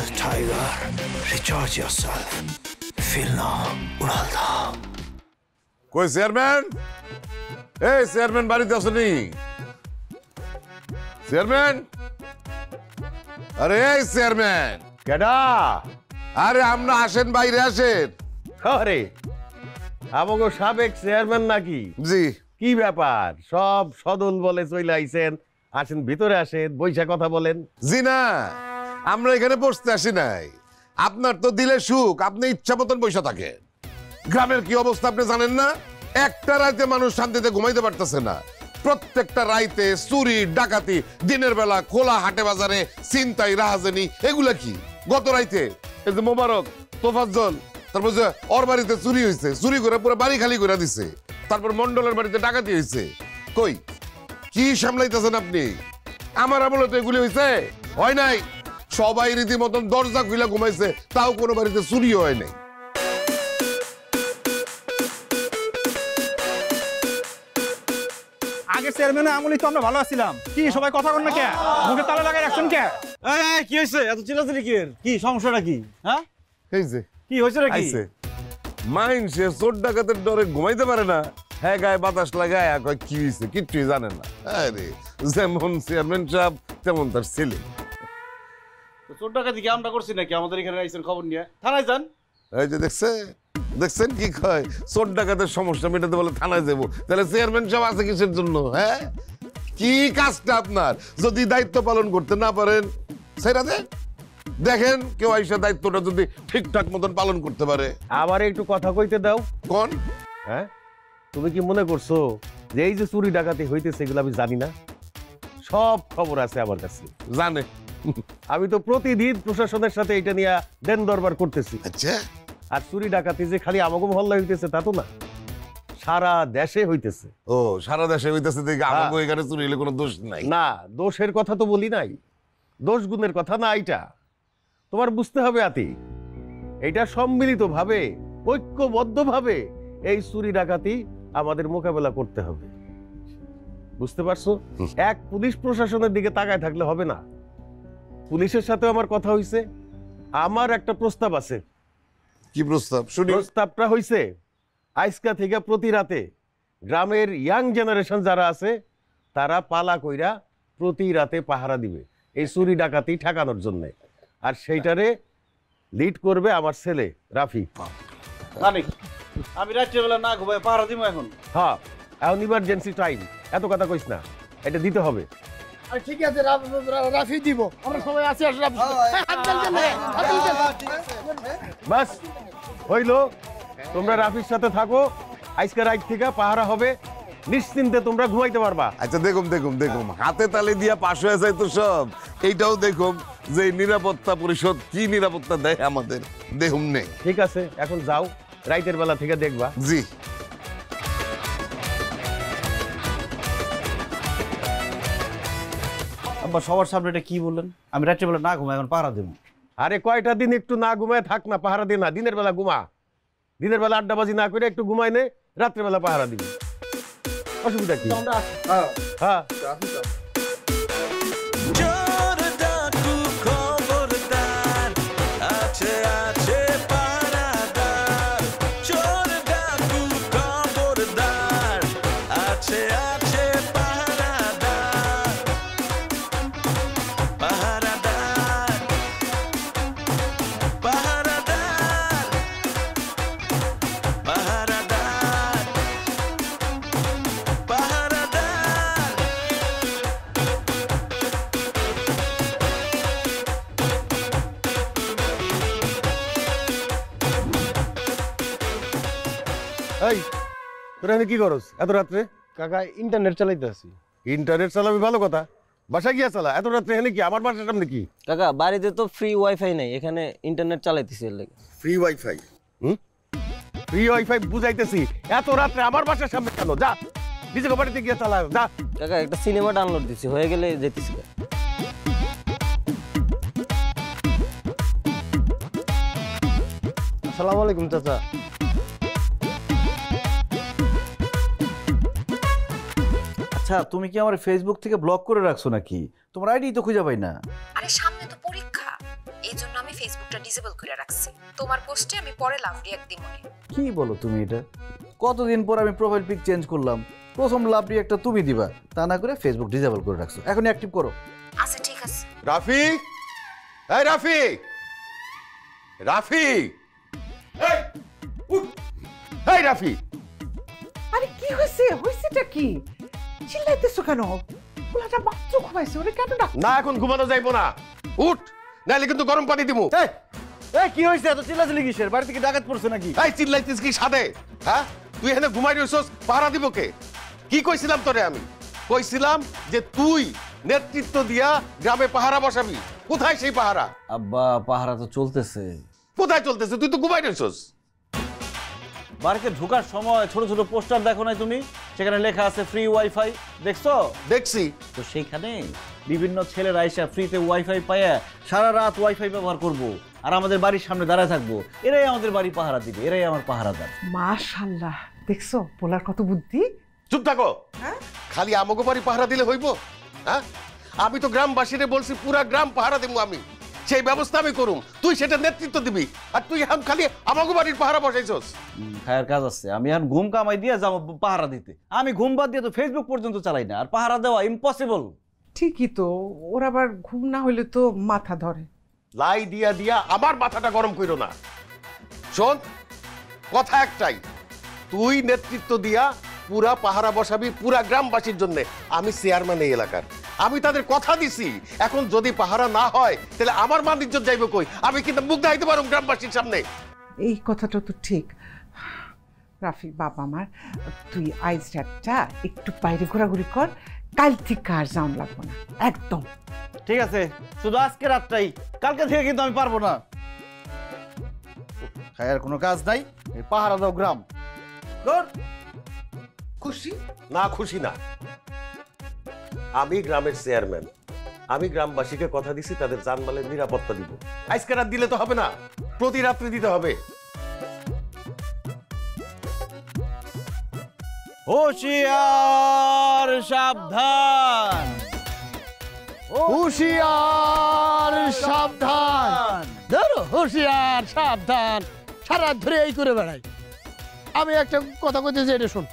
the tiger, recharge yourself. Feel now, Unalda. কই chairman? এই chairman বাড়িতে আসেনি? চেয়ারম্যান? আরে এই চেয়ারম্যান, কেডা? আরে আমরা আসেন, বাইরে আসেন। আরে আমাগো সাবেক চেয়ারম্যান নাকি? জি। কি ব্যাপার, সব সদল বলে চলে আইছেন, আসেন ভিতরে আসেন, বইসা কথা বলেন। জি না, আমরা এখানে বসতে আসি নাই। আপনার তো দিলে সুখ, আপনি ইচ্ছা মতন বসে থাকেন। গ্রামের কি অবস্থা আপনি জানেন না? একটা রাতে মানুষ শান্তিতে ঘুমাইতে পারতেছে না। প্রত্যেকটা রাইতে চুরি ডাকাতি, দিনের বেলা খোলা হাটে বাজারে ছিনতাই রাহাজানি, এগুলা কি? গত রাইতে এই যে মোবারক তোফাজ্জল, তারপর যে ওর বাড়িতে চুরি হয়েছে, চুরি করে পুরো বাড়ি খালি করে দিছে। তারপর মন্ডলের বাড়িতে ডাকাতি হয়েছে। কই কি সামলাইতেছেন আপনি? আমার আমলে তো এগুলি হয়েছে হয় নাই। সবাই রীতিমতন দরজা খুলে ঘুমাইছে, তাও কোনো বাড়িতে চুরিও হয় নাই। আগে চেয়ারম্যান আমলি তো আমরা ভালো আছিলাম। কি সবাই কথা কন না কে? মুখে তালা লাগাই রাখছেন কে? এই কি হইছে? এত চিল্লাচিল্লি কি? কি সমস্যাটা কি? হ্যাঁ, এই যে কি হইছে রে? কি আইছে মাইনসে চোর ডাকাতের ডরে ঘুমাইতে পারে না, হ্যাঁ গায়ে বাতাস লাগায় কয় কি হইছে কিচ্ছুই জানে না। আরে যেমন চেয়ারম্যান সাহেব তেমন তার ছেলে। চোর ডাকাতি কি আমরা করছি নাকি? আমাদের এখানে আইছেন খবর নিয়ে, থানায় যান। এই যে দেখছেন কি কয়, চোর ডাকাতের সমস্যা মেটাতে বলে থানায় যাবো। তাহলে চেয়ারম্যান সাহেব আছে কিসের জন্য? হ্যাঁ, কি কাজটা আপনার? যদি দায়িত্ব পালন করতে না পারেন সেটা দেখেন কেউ আইসা দায়িত্বটা যদি ঠিকঠাক মতন পালন করতে পারে। আবার একটু কথা কইতে দাও। কোন? হ্যাঁ, তুমি কি মনে করছো যে এই যে চুরি ডাকাতি হইতেছে এগুলো আমি জানি না? সব খবর আছে আমার কাছে। জানে? আমি তো প্রতিদিন প্রশাসনের সাথে এটা নিয়ে দেন দরবার করতেছি। আচ্ছা, আর চুরি ডাকাতি যে খালি আমাকে মহল্লা হইতেছে তা তো না, সারা দেশে হইতেছে। ও সারা দেশে হইতেছে দেখে আমাকে এখানে চুরি হলে কোনো দোষ নাই? না, দোষের কথা তো বলি নাই, দোষ গুণের কথা না। এটা তোমার বুঝতে হবে আতি, এটা সম্মিলিত ভাবে ঐক্যবদ্ধ ভাবে এই চুরি ডাকাতি আমাদের মোকাবেলা করতে হবে। বুঝতে পারছো? এক পুলিশ প্রশাসনের দিকে তাকায় থাকলে হবে না। পুলিশের সাথে আমার কথা হইছে, আমার একটা প্রস্তাব আছে। কি প্রস্তাব শুনি? প্রস্তাবটা হইছে আজকা থেকে প্রতি রাতে গ্রামের ইয়াং জেনারেশন যারা আছে তারা পালা কইরা প্রতি রাতে পাহারা দিবে এই চুরি ডাকাতি ঠেকানোর জন্য। আর সেইটারে লিড করবে আমার ছেলে রাফি। মানে আমি রাত্রিবেলা না ঘুমাই পাহারা দিব এখন? হ্যাঁ, এখন ইমার্জেন্সি টাইম, এত কথা কইস না, এটা দিতে হবে। ঠিক আছে, রাফি দিব, আমরা সবাই আছি। বাস হইলো, তোমরা রাফির সাথে থাকো, আজকে রাত থেকে পাহারা হবে, নিশ্চিন্তে তোমরা ঘুমাইতে পারবা। আচ্ছা দেখুম হাতে তালে দিয়া পাশ হয়ে যায় তো সব। এইটাও দেখুম যে নিরাপত্তা পরিষদ কি নিরাপত্তা দেয় আমাদের, দেখুম নেই। ঠিক আছে, এখন যাও, রাইতের বেলা থেকে দেখবা। জি। আব্বা সবার সামনে এটা কি বললেন? আমি রাত্রিবেলা না ঘুমাই এখন পাহারা দেবো? আরে কয়টা দিন একটু না ঘুমায় থাক না, পাহারা দে না। দিনের বেলা ঘুমা, দিনের বেলা আড্ডাবাজি না করে একটু ঘুমাই নে, রাত্রেবেলা পাহারা দিবি, অসুবিধা কি? হ্যাঁ, এই তোরা এখানে কি করস এত রাত্রে? কাকা ইন্টারনেট চালাইতে আছি। ইন্টারনেট চালাবি ভালো কথা, বাসা গিয়া চালা। এত রাত্রে এখানে কি? আমার বাসার সামনে কি? কাকা বাড়িতে তো ফ্রি ওয়াইফাই নাই, এখানে ইন্টারনেট চালাইতেছি এর লাগি। Free wifi? ফ্রি ওয়াইফাই বুঝাইতেছি, এত রাত্রে আমার বাসার সামনে কেন? যা নিজে বাড়িতে গিয়ে চালা, যা। কাকা একটা সিনেমা ডাউনলোড দিছি, হয়ে গেলে যেতেছি। আসসালামু আলাইকুম চাচা। আচ্ছা, তুমি কি আমার ফেসবুক থেকে ব্লক করে রাখছো নাকি? তোমার আইডি তো খুঁজে পাই না। আরে সামনে তো পরীক্ষা, এই জন্য আমি ফেসবুকটা ডিসেবল করে রাখছি। তোমার পোস্টে আমি পরে লাভ রিঅ্যাক্ট দিব। কি বলো তুমি এটা? কতদিন পর আমি প্রোফাইল পিক চেঞ্জ করলাম, প্রথম লাভ রিঅ্যাক্টটা তুমি দিবা, তা না করে ফেসবুক ডিসেবল করে রাখছো। এখন অ্যাক্টিভ করো। আচ্ছা ঠিক আছে। রাফি, এই রাফি, রাফি, এই উঠ, এই রাফি। আরে কি হয়েছে? হয়েছেটা কি? চিল্লাইতেছো কেন? পোলাটা মাত্র ঘুমাইছে, ওরে কেন ডাক? না এখন ঘুমানো যাইবো না, উঠ, নাইলে কিন্তু গরম পানি দিমু। এই কি হয়েছে? এত চিল্লাচিল্লি কিসের? বাড়ি থেকে ডাকাত পড়ছে নাকি? এই চিল্লাইতিস কি সাদে? হ্যাঁ, তুই এখানে ঘুমাই রইছস, পাহারা দিব কে? কি কইছিলাম তোরে আমি? কইছিলাম যে তুই নেতৃত্ব দিয়া গ্রামে পাহারা বসাবি। কোথায় সেই পাহারা? আব্বা পাহারা তো চলতেছে। কোথায় চলতেছে? তুই তো ঘুমাই রইছস। বাড়িতে ঢোকার সময় ছোট ছোট পোস্টার দেখো নাই তুমি? সেখানে লেখা আছে ফ্রি ওয়াইফাই, দেখছো? দেখছি। তো সেইখানে বিভিন্ন ছেলেরা আইসা ফ্রিতে ওয়াইফাই পায়া সারা রাত ওয়াইফাই ব্যবহার করব, আর আমাদের বাড়ির সামনে দাঁড়ায় থাকবো। এরাই আমাদের বাড়ি পাহারা দিবে, এরাই আমার পাহারাদার। মাশাআল্লাহ, দেখছো পোলার কত বুদ্ধি। চুপ থাকো। খালি আমাকে বাড়ি পাহারা দিলে হইব? হ্যাঁ, আমি তো গ্রামবাসীরে বলছি পুরা গ্রাম পাহারা দেবো আমি, সেই ব্যবস্থা আমি করুম, তুই সেটা নেতৃত্ব দিবি, আর তুই এখন খালি আমাকে বাড়ির পাহারা বসাইছস। খায়ের কাজ আছে, আমি এখন ঘুম কামাই দিয়ে যাবো পাহারা দিতে। আমি ঘুম বাদ দিয়ে তো ফেসবুক পর্যন্ত চালাই না, আর পাহারা দেওয়া ইম্পসিবল। ঠিকই তো, ওর আবার ঘুম না হইলে তো মাথা ধরে। লাই দিয়া দিয়া আমার মাথাটা গরম কইরো না। শোন, কথা একটাই, তুই নেতৃত্ব দিয়া পুরা পাহারা বসাবি পুরা গ্রামবাসীর জন্য। আমি চেয়ারম্যান এই এলাকার, আমি তাদের কথা দিছি। এখন যদি পাহারা না হয় তাহলে আমার মান ইজ্জত যাইবে কই? আমি কিন্তু মুখ দেখাইতে পারব গ্রামবাসীর সামনে। এই কথাটা তো ঠিক। রাফি বাবা আমার, তুই আইজ রাতটা একটু বাইরে ঘোরাঘুরি কর, কাল থেকে আর যাওন লাগবো না একদম। ঠিক আছে, শুধু আজকে রাতটাই, কালকে থেকে কিন্তু আমি পারবো না। খায়ের কোনো কাজ নাই, এই পাহারা দাও গ্রাম। খুশি না? খুশি না। আমি গ্রামের চেয়ারম্যান, আমি গ্রামবাসীকে কথা দিছি তাদের জানমালের নিরাপত্তা দিব। আজকে রাত দিলে তো হবে না, প্রতি রাত্রি দিতে হবে। হুঁশিয়ার সাবধান, হুঁশিয়ার সাবধান। ধরো হুঁশিয়ার সাবধান, সারা ধরে এই করে বেড়াই। আমি একটা কথা কইতেছি, এটা শোন।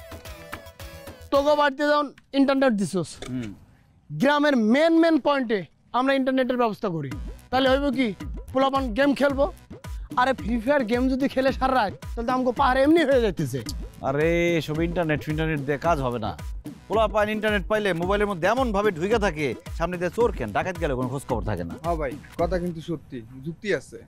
তোকে বাড়িতে যখন ইন্টারনেট দিছোস, গ্রামের মেন পয়েন্টে আমরা ইন্টারনেটের ব্যবস্থা করি, তাহলে হইব কি পোলাপান গেম খেলবো। আরে ফ্রি ফায়ার গেম যদি খেলে সারা রাত, তাহলে আমাকে পাহাড়ে এমনি হয়ে যাইতেছে। আরে সব ইন্টারনেট দিয়ে কাজ হবে না। পোলা পান ইন্টারনেট পাইলে মোবাইলের মধ্যে এমন ভাবে ঢুকে থাকে, সামনে দিয়ে চোর কেন ডাকাত গেলে কোনো খোঁজ খবর থাকে না। হ্যাঁ ভাই, কথা কিন্তু সত্যি, যুক্তি আছে।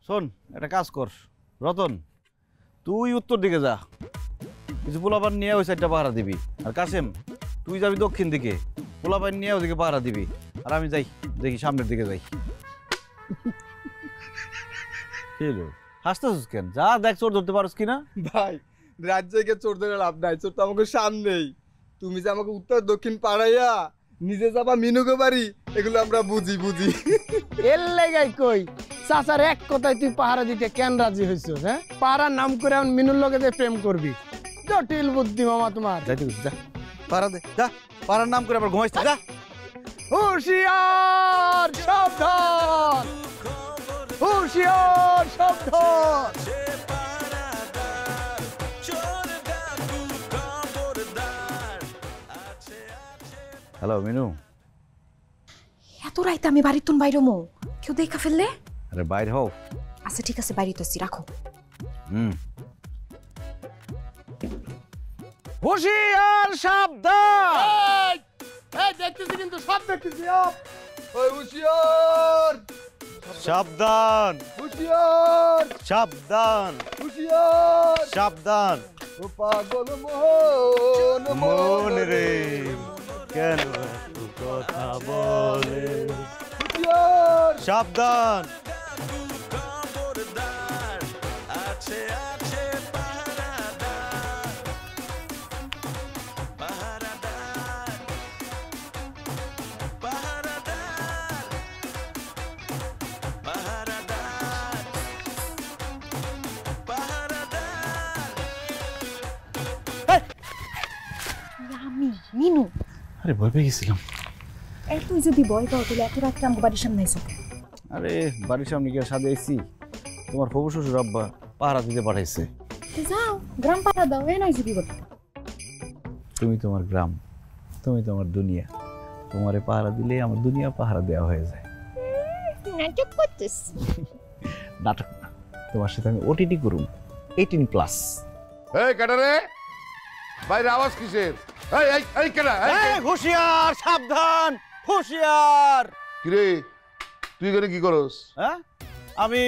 শোন, একটা কাজ কর রতন, তুই উত্তর দিকে যা, কিছু পোলাপান নিয়ে ওই সাইডটা পাহারা দিবি। আর কাসেম, তুই যাবি দক্ষিণ দিকে, পোলাপান নিয়ে ওদিকে পাহারা দিবি। আর আমি যাই, দেখি সামনের দিকে যাই। হাসতেছিস কেন? যা দেখ, চোর ধরতে পারস কিনা। ভাই, রাজ্যকে চোর ধরে লাভ নাই, চোর তো আমাকে সামনেই। তুমি যে আমাকে উত্তর দক্ষিণ পাড়াইয়া নিজে যাবা মিনুকে বাড়ি, এগুলো আমরা বুঝি। এর লাগাই কই চাচার এক কথায় তুই পাহারা দিতে কেন রাজি হইছ? হ্যাঁ, পাহারার নাম করে এখন মিনুর লগে যে প্রেম করবি, জটিল বুদ্ধি মামা তোমার। যাইতে যা, পাহারা দে, যা, পাহারার নাম করে আবার ঘুমাইছিস, যা। হুঁশিয়ার সাবধান, হুঁশিয়ার সাবধান। হ্যালো মিনু। এত রাইতে আমি বাড়ির তুন বাইরে মো, কেউ দেখা ফেললে? আরে বাইরে হও। আচ্ছা ঠিক আছে, বাড়িতে আসছি, রাখো। হুঁশিয়ার সাবধান। এই দেখতেছি কিন্তু, সব দেখতেছি। ওই হুঁশিয়ার সাবধান, হুঁশিয়ার সাবধান, হুঁশিয়ার। সাবধান। ও পাগল মোহন মন রে কেন কথা বলে, হুঁশিয়ার। সাবধান। আমি মিনু, আরে ভয় পেয়ে গেছিলাম। তুই যদি ভয় পাও তাহলে এত রাত্রে আমার বাড়ির সামনে আইসো। আরে বাড়ির সামনে গিয়ে সাথে আইছি, তোমার হবু শ্বশুর আব্বা পাহারা দিতে পাঠাইছে। যাও গ্রাম পাঠা দাও, এ নাই যদি করতে। তুমি তোমার গ্রাম, তুমি তোমার দুনিয়া, তোমারে পাহারা দিলে আমার দুনিয়া পাহারা দেওয়া হয়ে যায়। নাটক করছিস? নাটক না, তোমার সাথে আমি ওটিটি করুম 18+। এই কেডা রে? বাইরে আওয়াজ কিসের? এই এই এই কেডা? হুঁশিয়ার, সাবধান, হুঁশিয়ার। কিরে তুই এখানে কি করস? হ্যাঁ, আমি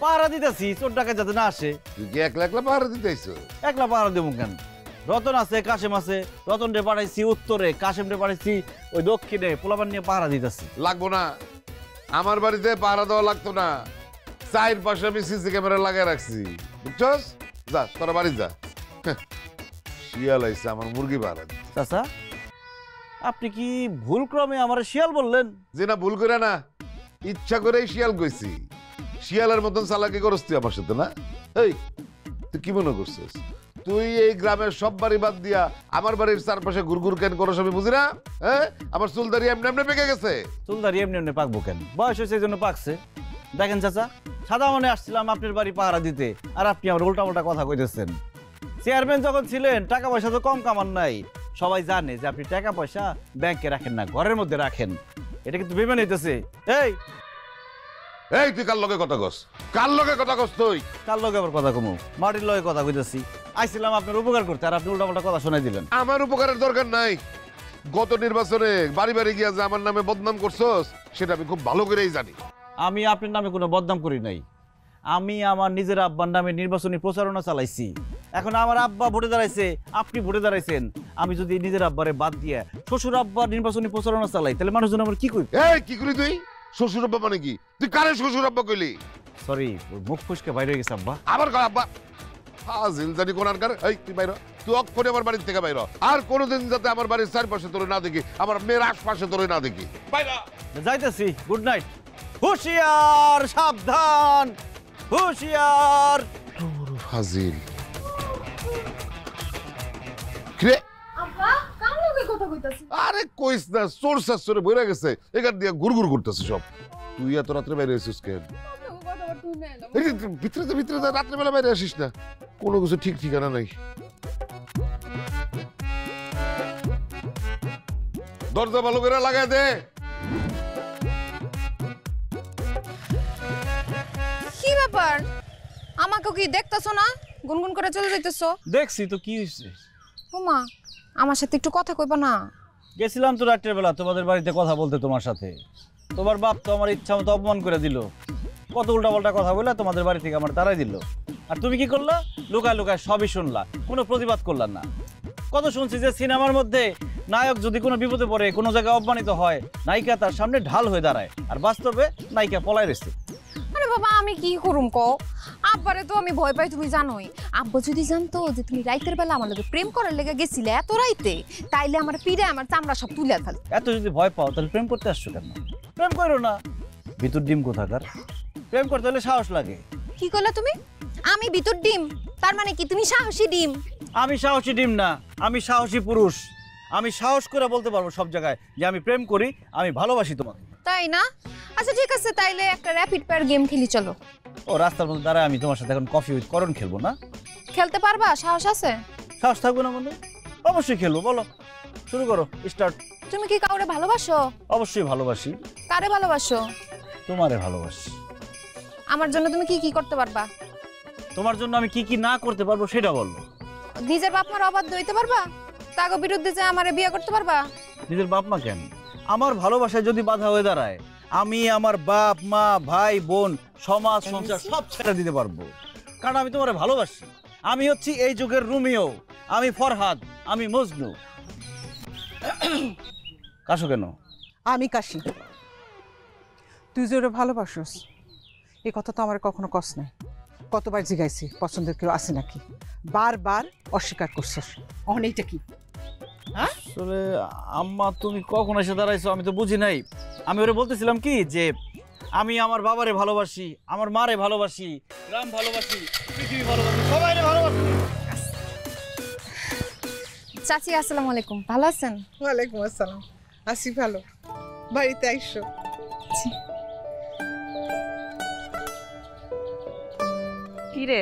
পাহারা দিতেছি, চোর ডাকাত যাতে না আসে। তুই কি একলা একলা পাহারা দিতে আইছো? একলা পাহারা দেবো কেন? রতন আছে, কাশেম আছে। রতন রে পাঠাইছি উত্তরে, কাশেম রে পাঠাইছি ওই দক্ষিণে, পোলাপান নিয়ে পাহারা দিতেছি। লাগবো না, আমার বাড়িতে পাহারা দেওয়া লাগতো না। চাইর পাশে আমি সিসি ক্যামেরা লাগিয়ে রাখছি, বুঝছস? যা তোরা বাড়ি যা। শিয়াল আইছে আমার মুরগি পাহারা দিতে। চাচা, আপনি কি ভুল ক্রমে আমার শিয়াল বললেন? যে না, ভুল করে না, ইচ্ছা করেই শিয়াল কইছি। শিয়ালের মতন চালাকি করস তুই আমার সাথে না? এই তুই কি মনে করছিস তুই এই গ্রামের সব বাড়ি বাদ দিয়া আমার বাড়ির চারপাশে ঘুরঘুর কেন করস আমি বুঝি না? হ্যাঁ, আমার চুলদারি এমনি এমনি পেকে গেছে। চুলদারি এমনি এমনি পাকবো কেন? বয়স হয়েছে এই জন্য পাকছে। দেখেন চাচা, সাদা মনে আসছিলাম আপনার বাড়ি পাহারা দিতে, আর আপনি আমার উল্টা উল্টা কথা কইতেছেন। চেয়ারম্যান যখন ছিলেন টাকা পয়সা তো কম কামান নাই। সবাই জানে যে আপনি টাকা পয়সা ব্যাংকে রাখেন না, ঘরের মধ্যে রাখেন। এটা কিন্তু বেমান হইতেছে। এই এই তুই কার লগে কথা কস? কার লগে কথা কস তুই? কার লগে আবার কথা কমু? মাটির লগে কথা কইতেছি। আইছিলাম আপনার উপকার করতে, আর আপনি উল্টা পাল্টা কথা শোনাই দিলেন। আমার উপকারের দরকার নাই। গত নির্বাচনে বাড়ি বাড়ি গিয়া যে আমার নামে বদনাম করছস সেটা আমি খুব ভালো করেই জানি। আমি আপনার নামে কোনো বদনাম করি নাই। আমি আমার নিজের আব্বার নামে নির্বাচনী প্রচারণা চালাইছি। এখন আমার আব্বা ভোটে দাঁড়াইছে, আপনি ভোটে দাঁড়াইছেন। আমি যদি নিজের আব্বারে বাদ দিয়ে শ্বশুর আব্বার নির্বাচনী প্রচারণা চালাই, তাহলে মানুষজন আমার কি কইবে? এই কি করি তুই? শ্বশুর আব্বা মানে কি? তুই কারে শ্বশুর আব্বা কইলি? সরি, মুখ ফুসকে বাইরে হয়ে গেছে আব্বা। আবার কয় আব্বা? হাজিল জানি কোন আনকার। এই তুই বাইর, তুই অক্ষরে আমার বাড়ির থেকে বাইর। আর কোনোদিন যাতে আমার বাড়ির চারপাশে তোরে না দেখি, আমার মেয়ের আশপাশে তোরে না দেখি। বাইরা যাইতেছি, গুড নাইট। হুঁশিয়ার, সাবধান, হুঁশিয়ার। হাজিল কিরে? আব্বা কাম লগে কথা কইতাছিস? আরে কইস না, চোর শাসরে বইরা গেছে, এখান দিয়ে গুড়গুড় করতেছে সব। তুই এত রাত্রে বাইরে এসেছিস কেন? এই যে ভিতরে ভিতরে রাত্রে বেলা বাইরে আসিস না, কোনো কিছু ঠিক ঠিকানা নাই। দরজা ভালো করে লাগাই দে। কি ব্যাপার? আমাকে কি দেখতেছো না? গুনগুন করে চলে যাইতেছো? দেখছি তো, কি হয়েছে? ওমা, আমার সাথে একটু কথা কইবা না? গেছিলাম তো রাত্রের বেলা তোমাদের বাড়িতে কথা বলতে তোমার সাথে। তোমার বাপ তো আমার ইচ্ছা মতো অপমান করে দিল। কত উল্টা পাল্টা কথা বলে তোমাদের বাড়ি থেকে আমার তাড়াই দিল। আর তুমি কি করলা? লুকায় লুকায় সবই শুনলা, কোনো প্রতিবাদ করলা না। কত শুনছি যে সিনেমার মধ্যে নায়ক যদি কোনো বিপদে পড়ে, কোনো জায়গায় অপমানিত হয়, নায়িকা তার সামনে ঢাল হয়ে দাঁড়ায়, আর বাস্তবে নায়িকা পলায় রয়েছে। আরে বাবা, আমি কি করুম কও? আব্বারে তো আমি ভয় পাই, তুমি জানোই। আব্বা যদি জানতো যে তুমি রাইতের বেলা আমার লগে প্রেম করার লেগে গেছিলে এত রাইতে, তাইলে আমার পিড়ে আমার চামড়া সব তুলে ফেল। এত যদি ভয় পাও তাহলে প্রেম করতে আসছো কেন? প্রেম করো না, ভিতর ডিম কোথাকার। প্রেম করতে হলে সাহস লাগে। কি কইলা তুমি? আমি ভিতর ডিম? তার মানে কি তুমি সাহসী ডিম? আমি সাহসী ডিম না, আমি সাহসী পুরুষ। আমি সাহস করে বলতে পারবো সব জায়গায় যে আমি প্রেম করি, আমি ভালোবাসি তোমাকে। তাই না? আচ্ছা ঠিক আছে, তাইলে একটা র‍্যাপিড ফায়ার গেম খেলি চলো। ও রাস্তার মধ্যে দাঁড়ায় আমি তোমার সাথে এখন কফি উইথ করণ খেলবো না? খেলতে পারবা? সাহস আছে? সাহস থাকবে না মানে? অবশ্যই খেলবো, বলো শুরু করো, স্টার্ট। তুমি কি কাউরে ভালোবাসো? অবশ্যই ভালোবাসি। কারে ভালোবাসো? তোমারে ভালোবাসি। আমার জন্য তুমি কি কি করতে পারবা? তোমার জন্য আমি কি কি না করতে পারবো সেটা বলবো। নিজের বাপ মার অবাধ্য হইতে পারবা? তাগো বিরুদ্ধে যে আমারে বিয়ে করতে পারবা? নিজের বাপ মা কেন, আমার ভালোবাসায় যদি বাধা হয়ে দাঁড়ায়, আমি আমার বাপ মা ভাই বোন সমাজ সংসার সব ছেড়ে দিতে পারবো, কারণ আমি তোমারে ভালোবাসি। আমি হচ্ছি এই যুগের রোমিও, আমি ফরহাদ, আমি মজনু। কাশো কেন? আমি কাশি। তুই যে ওরা ভালোবাসস, এ কথা তো আমার কখনো কস নাই। কতবার জিগাইছি পছন্দের কেউ আছে নাকি, বারবার অস্বীকার করছস। অনেকটা কি? আসলে আম্মা তুমি কখন এসে দাঁড়াইছো আমি তো বুঝি নাই। আমি ওরে বলতেছিলাম কি যে আমি আমার বাবারে ভালোবাসি, আমার মারে ভালোবাসি, গ্রাম ভালোবাসি, পৃথিবী ভালোবাসি, সবাইরে ভালোবাসি। চাচি আসসালামু আলাইকুম, ভালো আছেন? ওয়ালাইকুম আসসালাম, আসি ভালো। বাড়িতে আইসো। কি রে,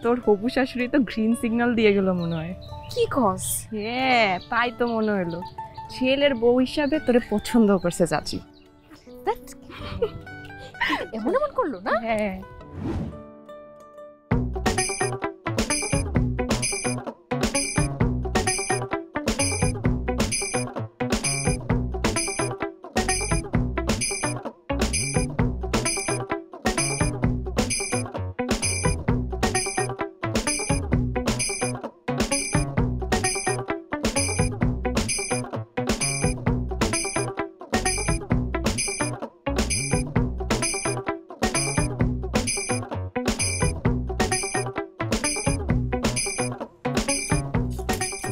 তোর হবু শাশুড়ি তো গ্রিন সিগন্যাল দিয়ে গেল মনে হয়। কি কস? হ্যাঁ, তাই তো মনে হলো। ছেলের বউ হিসাবে তোরে পছন্দ করছে চাচি। এমন এমন করলো না? হ্যাঁ।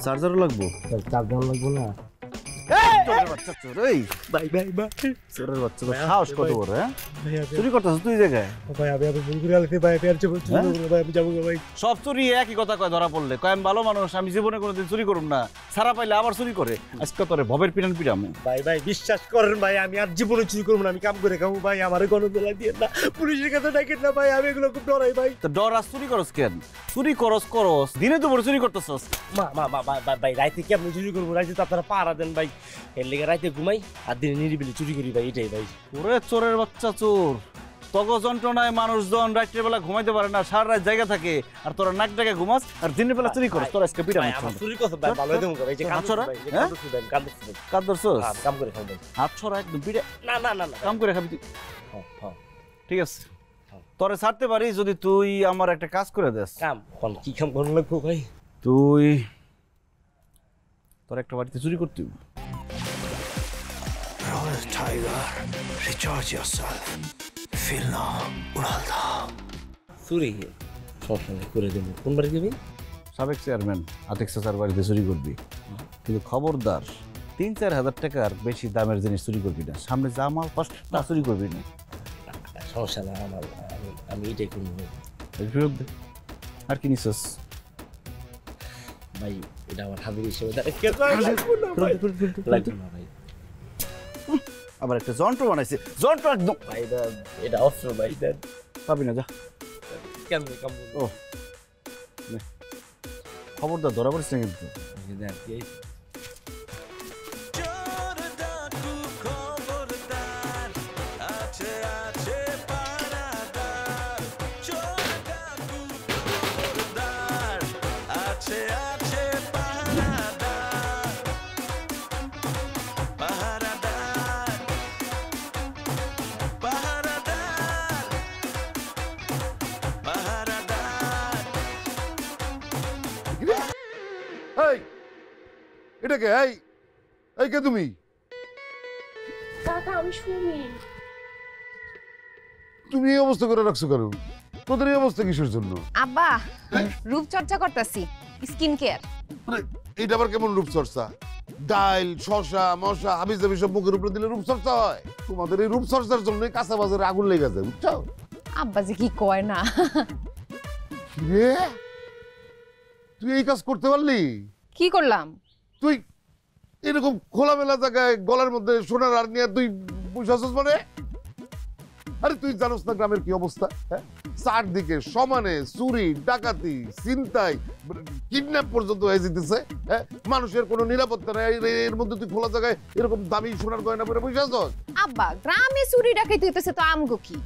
চার্জারও লাগবো? চারজন লাগবো না? চোরের বাচ্চা চোর, এই ভাই ভাই ভাই চোরের বাচ্চা তোর সাহস কত বড়, হ্যাঁ? চুরি করতেছ তুই জায়গায়? ভাই আমি ভুল করে আলতে ভাই আর যাবো ভাই, আমি যাবো ভাই। সব চুরি একই কথা কয়, ধরা পড়লে কয় আমি ভালো মানুষ, আমি জীবনে কোনোদিন চুরি করুম না, সারা পাইলে আবার চুরি করে। আজকে তোরে ভবের পিটান পিটামু। ভাই ভাই বিশ্বাস করেন ভাই, আমি আর জীবনে চুরি করবো না, আমি কাম করে খাবো ভাই, আমার কোনো বেলা দিয়ে না, পুলিশের কাছে ডাকেন না ভাই, আমি এগুলো খুব ডরাই ভাই। তো ডর আর চুরি করস কেন? চুরি করস দিনে তো বড় চুরি করতেছস। ভাই রাইতে কি আপনি চুরি করবো? রাইতে তো আপনারা পাহারা দেন ভাই, এর লেগে রাইতে ঘুমাই আর দিনে নিরিবিলি চুরি করি ভাই, এটাই ভাই। ওরে চোরের বাচ্চা চোর, তগ যন্ত্রণায় মানুষজন রাত্রের বেলা ঘুমাইতে পারে না, সারা রাত জায়গা থাকে, আর তোরা নাক ডাকে ঘুমাস আর দিনের বেলা চুরি করস। তোরা আজকে পিটা আমার চুরি করতে ভাই ভালো দেবো ভাই, যে কাম ছড়া কাম কাদ ধরছস, কাম করে খাবো ভাই। হাত ছড়া একদম পিটা, না না না না কাম করে খাবি তুই। ঠিক আছে, তোরে ছাড়তে পারি যদি তুই আমার একটা কাজ করে দেস। কাম কোন কি কাম করতে লাগবো ভাই? তুই তোর একটা বাড়িতে চুরি করতে হবে। Royal Tiger, recharge yourself. Feel now, উড়াল দাও। চুরি সবসময় করে দেবো। কোন বাড়ি যাবি? সাবেক চেয়ারম্যান আতিক চাচার বাড়িতে চুরি করবি, কিন্তু খবরদার ৩-৪ হাজার টাকার বেশি দামের জিনিস চুরি করবি না। সামনে যা মাল পাস তা চুরি করবি না। সমস্যা না আমার, আমি এটাই করবো ফেরত দে। আর কি নিছস ভাই? এটা আমার হাবির হিসেবে ভাই। আবার একটা যন্ত্র বানাইছে, যন্ত্র একদম ভাই এটা অস্ত্র ভাই, দেন পাবি না, যা। কেমন কাম ও খবরদার ধরা পড়িস না কিন্তু। দেন এই এটা কে? এই কে তুমি? কাকা আমি শুনি। তুমি এই অবস্থা করে রাখছো কেন? তোদের এই অবস্থা কিসের জন্য? আব্বা রূপচর্চা করতেছি, স্কিন কেয়ার। এটা আবার কেমন রূপচর্চা? ডাইল শশা মশা হাবিজ জাবি সব মুখের উপরে দিলে রূপচর্চা হয়? তোমাদের এই রূপচর্চার জন্য কাঁচা বাজারে আগুন লেগে যায়, বুঝছো? আব্বা যে কি কয় না। রে তুই এই কাজ করতে পারলি? কি করলাম? তুই এরকম খোলামেলা জায়গায় গলার মধ্যে সোনার আর নিয়ে তুই বুঝাছস মানে? আরে তুই জানোস না গ্রামের কি অবস্থা? হ্যাঁ, চারদিকে সমানে চুরি ডাকাতি ছিনতাই কিডন্যাপ পর্যন্ত হয়ে যেতেছে। হ্যাঁ, মানুষের কোনো নিরাপত্তা নেই, এর মধ্যে তুই খোলা জায়গায় এরকম দামি সোনার গয়না পরে বুঝাছস? আব্বা গ্রামে চুরি ডাকাতি হইতেছে তো আমগো কি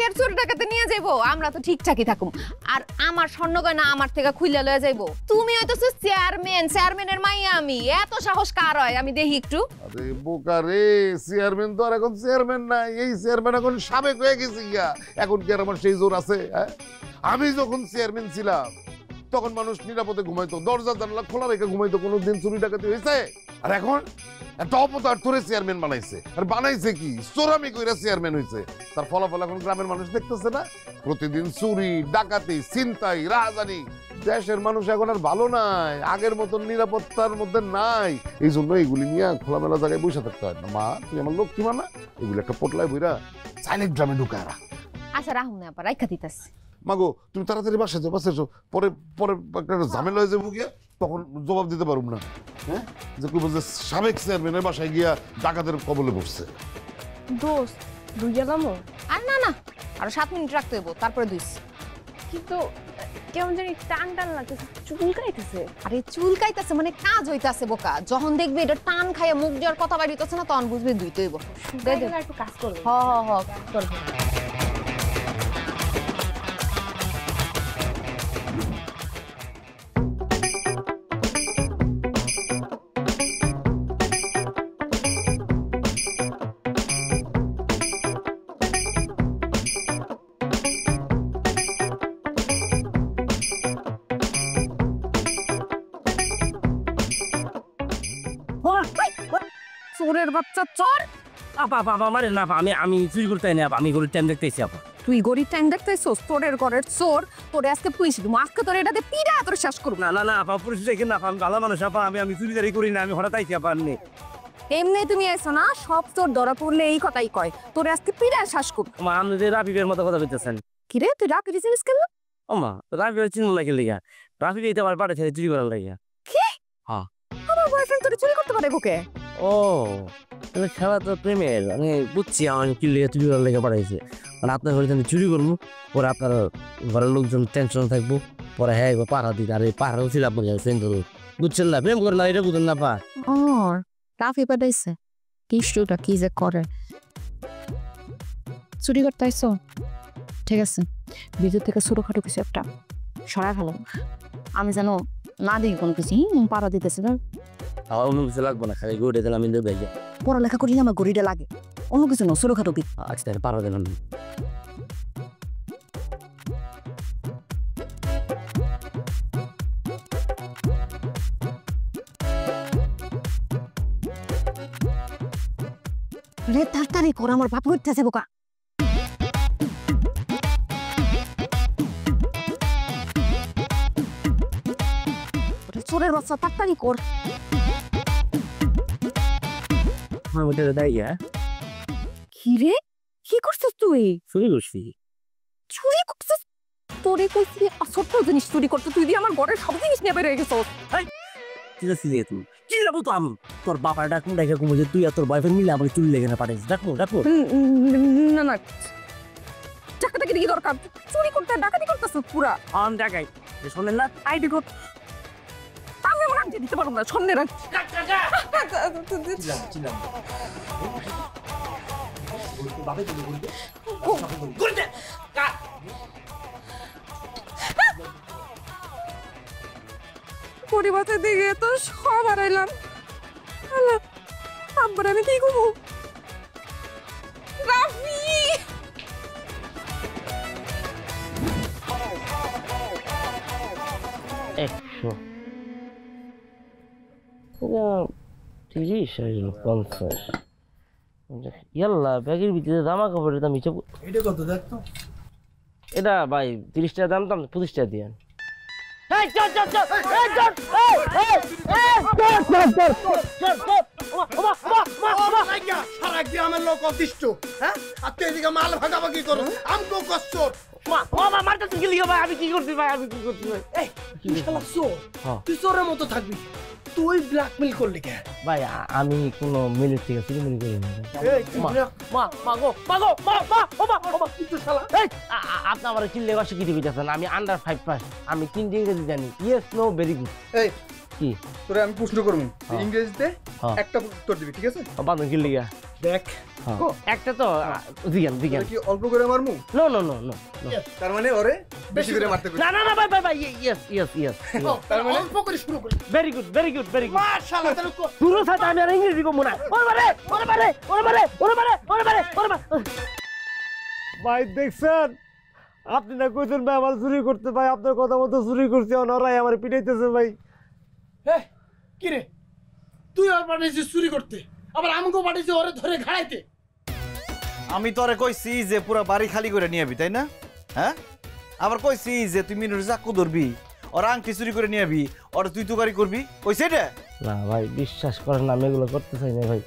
আর চুরি ডাকাতে নিয়ে যাইবো? আমরা তো ঠিকঠাকই থাকুম। আর আমার স্বর্ণ গয়না আমার থেকে খুইলা লয়ে যাইবো? তুমি হইতেছো চেয়ারম্যানের মাইয়া, আমি এত সাহস কার হয়? আমি দেখি একটু। আরে বোকা রে, চেয়ারম্যান তো আর এখন চেয়ারম্যান নাই, এই চেয়ারম্যান এখন সাবেক হয়ে গেছে গিয়া। এখন কি আর আমার সেই জোর আছে? হ্যাঁ, আমি যখন চেয়ারম্যান ছিলাম তখন মানুষ নিরাপদে ঘুমাইতো, দরজা জানলা খোলা রেখে ঘুমাইতো, কোনোদিন চুরি ডাকাতি হয়েছে? আর এখন একটা অপদার্থ চেয়ারম্যান বানাইছে। আর বানাইছে কি? চোরামি কইরা চেয়ারম্যান হইছে। তার ফলাফল এখন গ্রামের মানুষ দেখতেছে না? প্রতিদিন চুরি ডাকাতি ছিনতাই রাহাজানি। দেশের মানুষ এখন আর ভালো নাই, আগের মতন নিরাপত্তার মধ্যে নাই। এই জন্য এইগুলি নিয়ে খোলামেলা জায়গায় বসে থাকতে হয় না। মা তুই আমার লোক কি মানা, এগুলো একটা পোটলায় বইরা সাইলেন্ট গ্রামে ঢুকায় রাখ। আচ্ছা রাহুল না আবার রাইখা দিতেছি। মাগো তুমি তাড়াতাড়ি বাসায় যাও, বাসায় যাও, পরে পরে একটা ঝামেলা হয়ে যাবো গিয়া, তখন জবাব দিতে পারব না। হ্যাঁ, যে কইব যে সাবেক চেয়ারম্যানের বাসায় গিয়া ডাকাতের কবলে পড়ছে। দোস্ত দুই গেলামও আর না না, আরো 7 মিনিট রাখতে হইব, তারপরে দুইস। কিন্তু কেমন জানি টান টান লাগতেছে, চুলকাইতেছে। আরে চুলকাইতেছে মানে কাজ হইতাছে বোকা। যখন দেখবি এটা টান খাইয়া মুখ যাওয়ার কথা বাইরিতেছে না, তখন বুঝবি দুইতে হইব। একটু কাজ করবে। হ হ হ, করবে। চোরের বাচ্চা চোর। আপা বাবা মারে না, আমি আমি চুরি করতে না, আমি গরিব টাইম দেখতেছি। আপা তুই গরিব টাইম দেখতেছিস? তোরের ঘরের চোর তোরে আজকে পুলিশ দিব, আজকে তোর এটাতে পিড়া তোর শেষ করব। না না না আপা, পুলিশ দেখেন না, আমি ভালো মানুষ। আপা আমি চুরি দাঁড়ি করি না, আমি হঠাৎ আইছি। আপা আপনি এমনি তুমি আইছো না, সব চোর ধরা পড়লে এই কথাই কয়, তোরে আজকে পিড়া শেষ করব। আপনি যে রাফিবের মতো কথা বলতেছেন। কি রে, তুই রাখি দিছিস কেন? ওমা রাফিবের চিন্তা লাগে লিগা, রাফিব এইটা আমার বাড়ি ছেড়ে চুরি করার লাগিয়া। কি? হ্যাঁ, আমার বয়ফ্রেন্ড তোরে চুরি করতে পারে বুকে? ও তাহলে খেলা তো প্রেমের, আমি বুঝছি আমার কি লেগে চুরি করার লেগে পাঠাইছে। মানে আপনার ঘরে আমি চুরি করবো, পরে আপনার ঘরের লোকজন টেনশন থাকবো, পরে হ্যাঁ পাহারা দিতে, আর এই পাহারা উচিত আপনার বুঝছেন না, প্রেম করে না, এটা বুঝেন না। পা ও রাফি পাঠাইছে, কিস্টুটা কি যে করে। চুরি করতে আইছো? ঠিক আছে, ভিতর থেকে ছোটখাটো কিছু একটা সরাই ফেলো, আমি যেন না দেখি কোনো কিছু। পাড়া দিতেছে না, আমার অন্য কিছু লাগবো না, খালি ঘুরে দিলাম। আমি দেখে পড়ালেখা করি না, আমার গড়িটা লাগে, অন্য কিছু না, ছোটখাটো কি। আচ্ছা তাহলে পাড়া দিলাম। রে তাড়াতাড়ি কর, আমার বাপ করতেছে বোকা। চোরের বাচ্চা তাড়াতাড়ি কর। কি রে, কি করছিস তুই? চুরি করছি। চুরি করছিস? তোরে কইছি ছোট্ট জিনিস চুরি করতে, তুই দিয়ে আমার ঘরের সব জিনিস নিয়ে বেরিয়ে গেছিস। ঠিক আছে তুই কি যাবো তো আমি তোর বাবার ডাকুন, ডাকে কমো যে তুই আর তোর বয়ফ্রেন্ড মিলে আমার চুরি লেগে না পাঠাইছিস। ডাকবো ডাকবো না না, ডাকাতি কি দরকার? চুরি করতে ডাকাতি করতেছ পুরা। অন ডাকাই শোনেন না, আইডি কোড আমি আমার আনতে দিতে পারবো না, সামনে রাখ। পরিবারের দিকে তো সব হারাইলাম। আব্বার আমি কি করবো? রাফি একশো 30 50 ইয়াল্লা ব্যাগের ভিতরে জামা কাপড়ের দাম হিসাব। এটা কত দেখ তো? এটা ভাই 30 টাকা দাম, তো 25 টাকা দিয়ে। সারা গ্রামের লোক অতিষ্ঠ, হ্যাঁ? আর তুই এদিকে মাল ভাগাভাগি করো, আমগো কষ্ট। আমি কি করছি ভাই, আমি কি করছি ভাই? তুই চোরের মতো থাকবি, তুই ব্ল্যাকমেল করলি কেন? ভাই আমি কোনো মিনিট থেকে চুরি করি না। আপনি আমার চিল্লে অশিক্ষিত হইতেছেন। আমি আন্ডার 5 পাস, আমি 3 ইংরেজি জানি। Yes no very good. এই কি তোরে আমি প্রশ্ন করব, ইংরেজিতে একটা উত্তর দিবি, ঠিক আছে? বান্ধব কি লিগা দেখ একটা তো জিজ্ঞান জিজ্ঞান কি অল্প করে মারমু? নো নো নো নো, তার মানে ওরে বেশি করে মারতে কই? না না না ভাই ভাই ভাই, ইয়েস ইয়েস ইয়েস, তার মানে অল্প করে শুরু করি। Very good very good very good. মাশাআল্লাহ, তাহলে পুরো সাথে আমি আর ইংরেজি কম না। ওরে মারে ওরে মারে ওরে মারে ওরে মারে ওরে মারে ওরে মারে। ভাই দেখছেন, আপনি না কইছেন ভাই আমার চুরি করতে, ভাই আপনার কথা মতো চুরি করছি, ওনারাই আমার পিটাইতেছে ভাই। হ্যাঁ কি রে, তুই আর পাঠিয়েছিস চুরি করতে, আবার আমাকেও পাঠিয়েছিস ওরে ধরে ঘাড়াইতে। আমি তোরে কইছি যে পুরো বাড়ি খালি করে নিয়ে যাবি, তাই না? হ্যাঁ, আবার কইছি যে তুই মিনুর চাকু ধরবি, ওর আংটি চুরি করে নিয়ে যাবি, ওর তুই তুকারি করবি, কইছে এটা? না ভাই বিশ্বাস করেন না, আমি এগুলো করতে চাই না ভাই।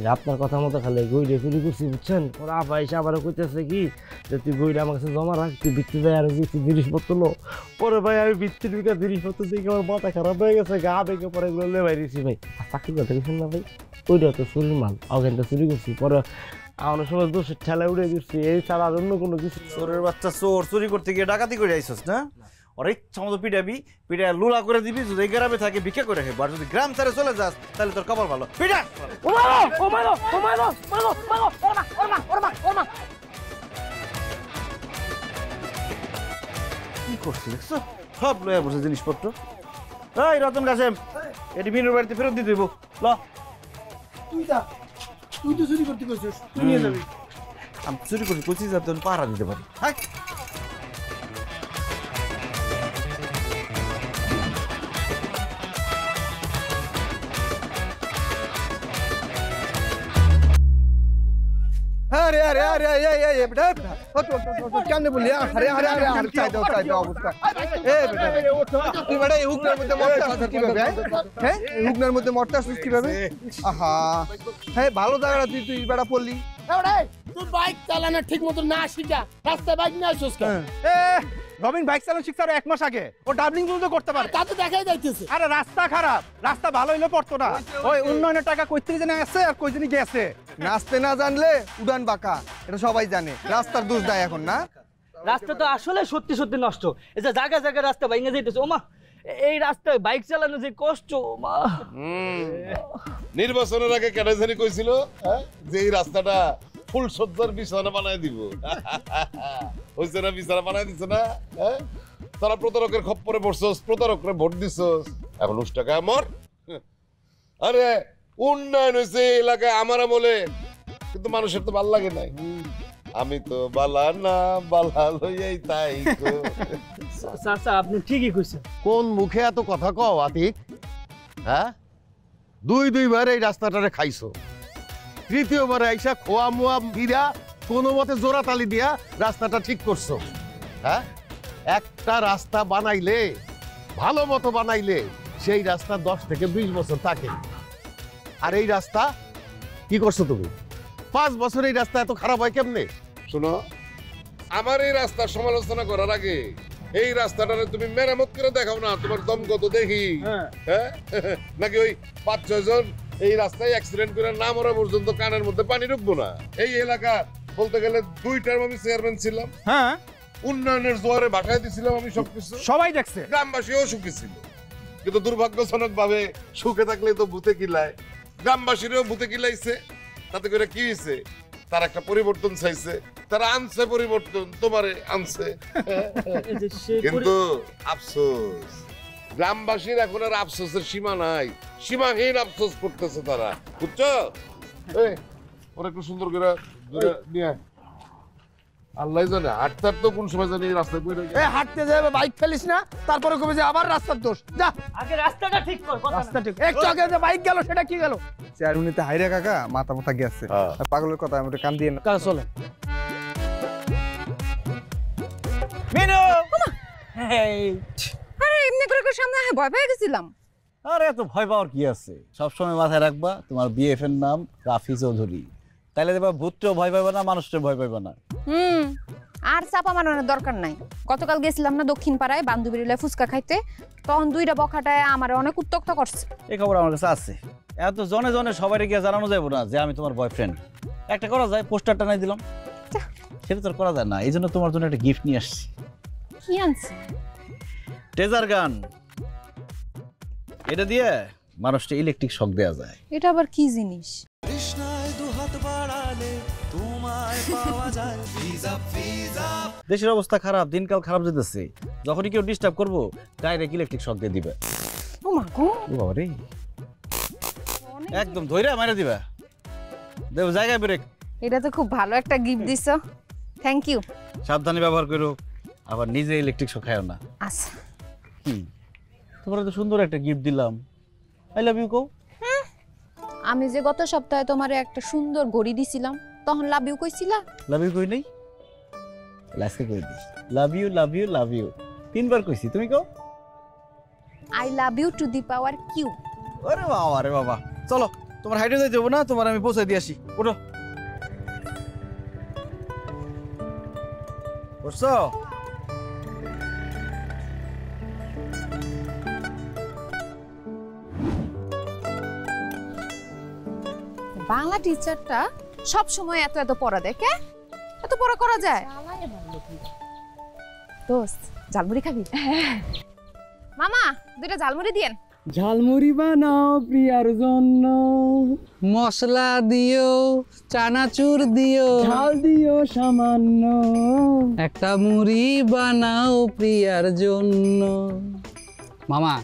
যে আপনার কথা মতো খালি গইরে চুরি করছি বুঝছেন। ওরা আফা এসে আবারও কইতেছে কি যে তুই গইরে আমার কাছে জমা রাখ, তুই বৃত্তি দেয় আর বৃত্তি জিনিসপত্র লো। পরে ভাই আমি বৃত্তির বিকা জিনিসপত্র দেখে আমার মাথা খারাপ হয়ে গেছে, গা বেঁকে পরে এগুলো লে বাইরেছি ভাই। আর চাকরি কথা কিছু না ভাই, ওইটা তো চুরির মাল, অজ্ঞানটা চুরি করছি। পরে আমার সময় দোষের ঠেলা উড়ে গেছি, এই ছাড়া আর অন্য কোনো কিছু। চোরের বাচ্চা চোর, চুরি করতে গিয়ে ডাকাতি করে আইসস না? ওর ইচ্ছা মতো পিটাবি, পিটা লুলা করে দিবি। যদি এই গ্রামে থাকে ভিক্ষা করে খাবি, আর যদি গ্রাম ছেড়ে চলে যাস তাহলে তোর কপাল ভালো। পিটা কি করছিস দেখছো? সব লয়ে বসে জিনিসপত্র। এই রতন কাসেম, এটি মিনুর বাড়িতে ফেরত দিয়ে দেবো। ল তুই তো চুরি করতে কইছিস, তুই নিয়ে যাবি। আমি চুরি করছি, কইছি যাতে আমি পাহারা দিতে পারি। হ্যাঁ अरे अरे अरे ये बेटा क्या ने बोलिया अरे अरे अरे अरे चाय दो अवस्था ए बेटा তুই বেটা এই হুকনার মধ্যে মরতে আসছিস কিভাবে? হ্যাঁ এই হুকনার মধ্যে মরতে আসছিস কিভাবে? আহা হ্যাঁ ভালো জায়গাটা তুই বেটা পড়লি। এবারে তুই বাইক চালানো ঠিক মতো না শিখা রাস্তায় বাইক নিয়ে আসছিস কেন? রবিন বাইক চালানো শিখছে আর 1 মাস আগে, ও ডাবলিং পর্যন্ত করতে পারে। তা তো দেখাই যাইতেছে। আরে রাস্তা খারাপ, রাস্তা ভালো হইলে পড়তো না। ওই উন্নয়নের টাকা কই থেকে জানে আছে আর কই জানি গেছে। নাচতে না জানলে উড়ান বাঁকা, এটা সবাই জানে। রাস্তার দোষ দেয় এখন না? রাস্তা তো আসলে সত্যি সত্যি নষ্ট। এই যে জায়গা জায়গা রাস্তা ভাঙে যাইতেছে। ওমা এই রাস্তায় বাইক চালানো যে কষ্ট। ওমা নির্বাচনের আগে কেন জানি কইছিল যে এই রাস্তাটা ফুল সজ্জার বিছানা বানায় দিব। হইছে না? বিছানা বানায় দিছে না? তারা প্রতারকের খপ্পরে পড়ছস, প্রতারকরে ভোট দিছস, এখন 10 টাকা মর। আরে উন্নয়ন হয়েছে এলাকায় আমার আমলে, কিন্তু মানুষের তো ভাল লাগে নাই। আমি তো বালা না, বালা লইয়াই তাই। চাচা আপনি ঠিকই কইছেন। কোন মুখে এত কথা কও আতিক? হ্যাঁ, দুইবার এই রাস্তাটারে খাইছো, তৃতীয়বার আইসা খোয়া মুয়া ভিড়া কোনো মতে জোড়া তালি দিয়া রাস্তাটা ঠিক করছো। হ্যাঁ, একটা রাস্তা বানাইলে, ভালো মতো বানাইলে সেই রাস্তা 10 থেকে 20 বছর থাকে। আর এই রাস্তা কি করছো তুমি? 5 বছর এই রাস্তা এত খারাপ হয় কেমনে? শোনো, আমার এই রাস্তার সমালোচনা করার আগে এই রাস্তাটারে তুমি মেরামত করে দেখাও না। তোমার দম কত দেখি। হ্যাঁ নাকি ওই 5-6 জন এই রাস্তায় অ্যাক্সিডেন্ট করে না মরা পর্যন্ত কানের মধ্যে পানি ঢুকবো না? এই এলাকা বলতে গেলে 2 টার্ম আমি চেয়ারম্যান ছিলাম। হ্যাঁ, উন্নয়নের জোয়ারে ভাটায় দিছিলাম আমি সবকিছু, সবাই দেখছে। গ্রামবাসীও সুখী ছিল, কিন্তু দুর্ভাগ্যজনক ভাবে সুখে থাকলে তো ভূতে কিলায়। গ্রামবাসীরাও ভূতে কিলাইছে। তাতে করে কি হয়েছে? তারা একটা পরিবর্তন চাইছে, তারা আনছে পরিবর্তন, তোমারে আনছে। কিন্তু আফসোস, গ্রামবাসীর এখন আর আফসোসের সীমা নাই, সীমাহীন আফসোস করতেছে তারা, বুঝছো? ওরা একটু সুন্দর করে নিয়ে আল্লাহ জানে হাঁটতে তো কোন সময় জানি রাস্তায় বই রেখে হাঁটতে যাবে বাইক ফেলিস না, তারপরে কবে যে আবার রাস্তার দোষ। যা আগে রাস্তাটা ঠিক কর। রাস্তা ঠিক, একটু আগে যে বাইক গেল সেটা কি গেল? চেয়ারম্যানিতে হাইরে কাকা মাথা মাথা গেছে। পাগলের কথা আমি কান দিয়ে না। কাজ চলে। মিনু আরে এমনি করে সামনে ভয় পেয়ে গেছিলাম। আরে এত ভয় পাওয়ার কি আছে? সবসময় মাথায় রাখবা তোমার বিএফ এর নাম রাফি চৌধুরী। তাইলে দেখবা ভূতটাও ভয় পাইবা না, মানুষটাও ভয় পাইবা না। আর চাপা মারানোর দরকার নাই। গতকাল গেছিলাম না দক্ষিণ পাড়ায় বান্ধবীর লে ফুচকা খাইতে, তখন 2টা বখাটায় আমার অনেক উত্তক্ত করছে। এই খবর আমার কাছে আছে। এত জনে জনে সবাই গিয়ে জানানো যাবো না যে আমি তোমার বয়ফ্রেন্ড। একটা করা যায়, পোস্টারটা নাই দিলাম, সেটা তো করা যায় না। এই জন্য তোমার জন্য একটা গিফট নিয়ে আসছি। কি আনছে? টেজার গান। এটা দিয়ে মানুষটা ইলেকট্রিক শক দেওয়া যায়। এটা আবার কি জিনিস? দেশের অবস্থা খারাপ, দিনকাল খারাপ যেতেছে। যখনই কেউ ডিস্টার্ব করবো ডাইরেক্ট ইলেকট্রিক শক দিয়ে দিবে। ও মা গো, ও বাবা রে, একদম ধইরা মাইরা দিবা। দেব জায়গায় ব্রেক। এটা তো খুব ভালো একটা গিফট দিছো, থ্যাংক ইউ। সাবধানে ব্যবহার করো, আবার নিজে ইলেকট্রিক শক খায়ও না। আচ্ছা। তোমার তো সুন্দর একটা গিফট দিলাম, আই লাভ ইউ কও। আমি যে গত সপ্তাহে তোমারে একটা সুন্দর ঘড়ি দিছিলাম, তখন লাভ ইউ কইছিলা? লাভ ইউ কই নাই, লাস্টে কই দি love you love you love you 3বার কইছি, তুমি কও I love you to the power cube. আরে বাবা রে বাবা, চলো তোমার হাইটে যাইতে হবো না, তোমার আমি পৌঁছাই দিয়ে আসি। ওঠো। বুঝছো? বাংলা টিচারটা সব সময় এত এত পড়া দেখে, এত পড়া করা যায়? দোস্ত ঝালমুড়ি খাবি? মামা দুইটা ঝালমুড়ি দিয়েন। ঝালমুড়ি বানাও প্রিয়ার জন্য, মশলা দিও, চানাচুর দিও, ঝাল দিও সামান্য, একটা মুড়ি বানাও প্রিয়ার জন্য। মামা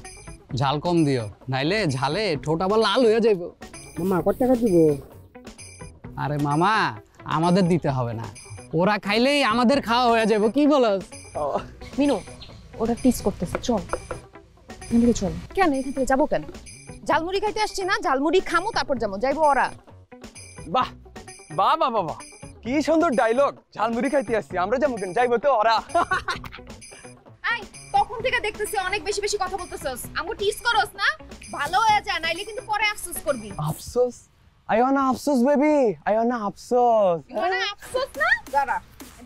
ঝাল কম দিও, নাইলে ঝালে ঠোঁট আবার লাল হয়ে যাইব। মামা কত টাকা দিব? আরে মামা আমাদের দিতে হবে না, ওরা খাইলেই আমাদের খাওয়া হয়ে যাবে, কি বলস? মিনু ওটা টিস করতেছে, চল চল। কেন এখান থেকে যাবো কেন? ঝালমুড়ি খাইতে আসছি না, ঝালমুড়ি খামো তারপর যাবো, যাইবো ওরা। বাহ বাহ বাহ বাহ, কি সুন্দর ডায়লগ। ঝালমুড়ি খাইতে আসছি, আমরা যাবো কেন, যাইবো তো ওরা। আই তখন থেকে দেখতেছি অনেক বেশি বেশি কথা বলতেছস, আমগো টিস করস না, ভালো হয়ে যা, নাইলে কিন্তু পরে আফসোস করবি। আফসোস? I wanna আফসোস বেবি, I wanna আফসোস। মানে আফসোস না? দাঁড়া,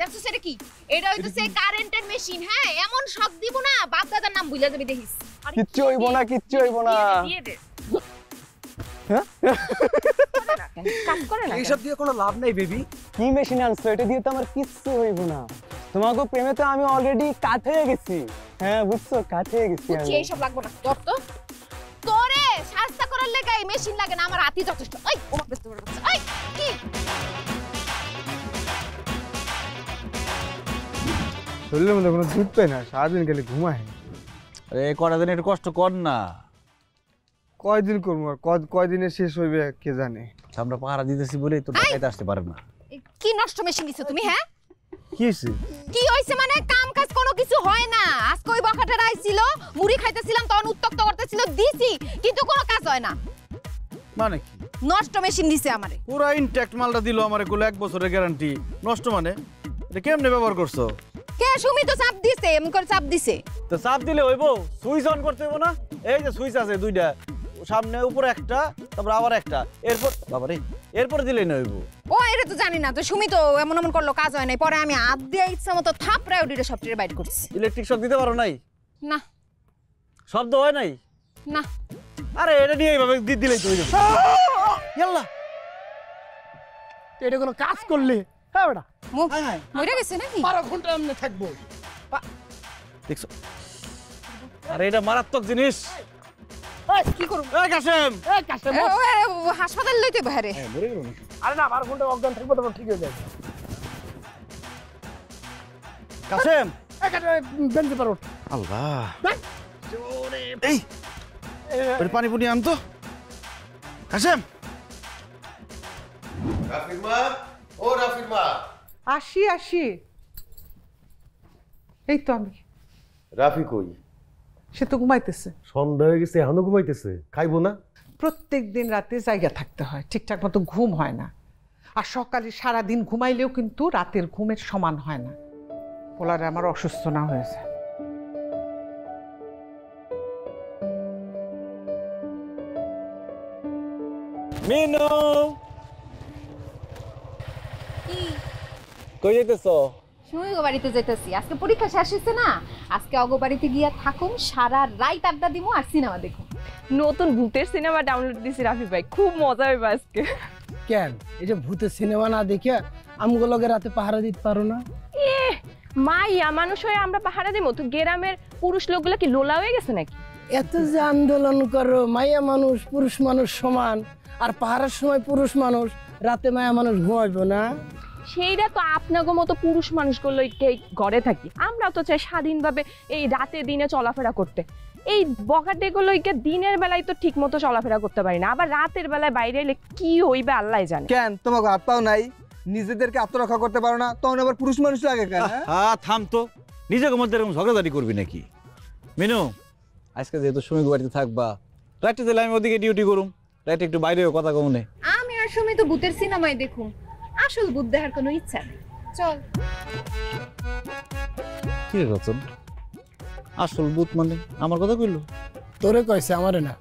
দেখছিস এটা কি? এটা হইতেছে কারেন্টের মেশিন। হ্যাঁ এমন শক দিব না, বাপ দাদার নাম ভুলে যাবি দেখিস। কিচ্ছু হইব না, কিচ্ছু হইব না। দিয়ে দে। কাজ করে না, এইসব দিয়ে কোনো লাভ নাই বেবি। কি মেশিন আনছো? এটা দিয়ে তো আমার কিচ্ছু হইব না। তোমাকে প্রেমে তো আমি অলরেডি কাট হয়ে গেছি। হ্যাঁ বুঝছো, কাট হয়ে গেছি আমি। এইসব লাগবে না, তোর তো তোরে শাস্তা করার লাগা এই মেশিন লাগে না, আমার হাতই যথেষ্ট। এই ও ব্যস্ত করে বলছে, এই কি শরীরের মধ্যে কোনো দুধ পাই না, সারাদিন গেলে ঘুমায়। আরে কটা দিন একটু কষ্ট কর না। কয়দিন করবো আর কয়দিনে শেষ হইবে কে জানে। আমরা পাহারা দিতেছি বলেই তো ঢাকাইতে আসতে পারে না। কি নষ্ট মেশিন দিছো তুমি? হ্যাঁ কি হইছে? কি হইছে মানে কাম কাজ কোনো কিছু হয় না। আজকে ওই বখাটেরা আইছিল, মুড়ি খাইতেছিলাম, তখন উত্তক্ত করতেছিল, দিছি কিন্তু কোনো কাজ হয় না। মানে কি নষ্ট মেশিন দিছে আমারে? পুরা ইনট্যাক্ট মালটা দিল আমারে, কোলে 1 বছরের গ্যারান্টি। নষ্ট মানে এটা কেমনে ব্যবহার করছো? কে সুমি তো চাপ দিছে, এমন করে চাপ দিছে। তো চাপ দিলে হইব, সুইচ অন করতে হইব না? এই যে সুইচ আছে দুইটা, সামনে উপরে একটা, তারপর আবার একটা, এরপর বাবারে এরপর দিলেই না হইব। ও এটা তো জানি না, তো সুমি তো এমন এমন করলো, কাজ হয় নাই। পরে আমি হাত দিয়ে ইচ্ছা মতো থাপড়ায় ওটিরে সবটিরে বাইট করছি। ইলেকট্রিক শক দিতে পারো নাই? না। শব্দ হয় নাই? না। আরে এটা নিয়ে এইভাবে দিলেই তো হয়ে যাবে। ইয়াল্লা, এটা কোনো কাজ করলে হ্যাঁ বেটা মরে গেছে নাকি? 12 ঘন্টা এমনি থাকবো। দেখছো? আরে এটা মারাত্মক জিনিস। কি করব? এই কাশেম, এই কাশেম হাসপাতাল লইতে বাইরে। হ্যাঁ মরে গেল নাকি? আরে না 12 ঘন্টা অজ্ঞান থাকবো, তখন ঠিক হয়ে যাবে। কাশেম এই কাটে বেনতে পারো। আল্লাহ, এই ওই পানি পুনি আনতো। কাশেম, রাফির মা, ও রাফির মা। আসি এই তো আমি। রাফি কই? সে তো ঘুমাইতেছে। সন্ধ্যা হয়ে গেছে, এখনো ঘুমাইতেছে? খাইবো না? প্রত্যেক দিন রাতে জায়গা থাকতে হয়, ঠিকঠাক মতো ঘুম হয় না। আর সকালে সারাদিন ঘুমাইলেও কিন্তু রাতের ঘুমের সমান হয় না। পোলারে আমার অসুস্থ না হয়েছে। মিনু কই যাইতেছো? সুমি গো বাড়িতে যাইতেছি, আজকে পরীক্ষা শেষ হয়েছে না, আজকে অগো বাড়িতে গিয়া থাকুম, সারা রাত আড্ডা দিমু আর সিনেমা দেখুম। নতুন ভূতের সিনেমা ডাউনলোড দিছি রাফি ভাই, খুব মজা হইবে আজকে। কেন এই যে ভূতের সিনেমা না দেখে আমগুলোকে রাতে পাহারা দিতে পারো না? এ মাইয়া মানুষ হয়ে আমরা পাহারা দিমু তো? গ্রামের পুরুষ লোকগুলো কি লোলা হয়ে গেছে নাকি? এত যে আন্দোলন করো, মাইয়া মানুষ পুরুষ মানুষ সমান, আর পাহারার সময় পুরুষ মানুষ, রাতে মায়া মানুষ ঘুমাইবো না? সেইটা তো আপনাকে মতো পুরুষ মানুষগুলো ঘরে থাকি, আমরা তো চাই স্বাধীনভাবে এই রাতে দিনে চলাফেরা করতে। এই বখাটেগুলোকে দিনের বেলায় তো ঠিক মতো চলাফেরা করতে পারি না, আবার রাতের বেলায় বাইরে এলে কি হইবে আল্লাহ জানে। কেন তোমাকে হাত পাও নাই? নিজেদেরকে আত্মরক্ষা করতে পারো না, তখন আবার পুরুষ মানুষ লাগে কেন? হ্যাঁ থাম তো, নিজেকে মধ্যে এরকম ঝগড়াঝাটি করবি নাকি? মিনু, আজকে যেহেতু সুমি বাড়িতে থাকবা, রাত্রে দিলে আমি ওদিকে ডিউটি করুম, রাতে একটু বাইরেও কথা কমনে। আমি আর সুমি তো ভূতের সিনেমাই দেখুম, আসল ভূত দেখার কোনো ইচ্ছা নেই। চল। কি রে রতন, আসল ভূত মানে আমার কথা কইলো? তোরে কইছে, আমারে না।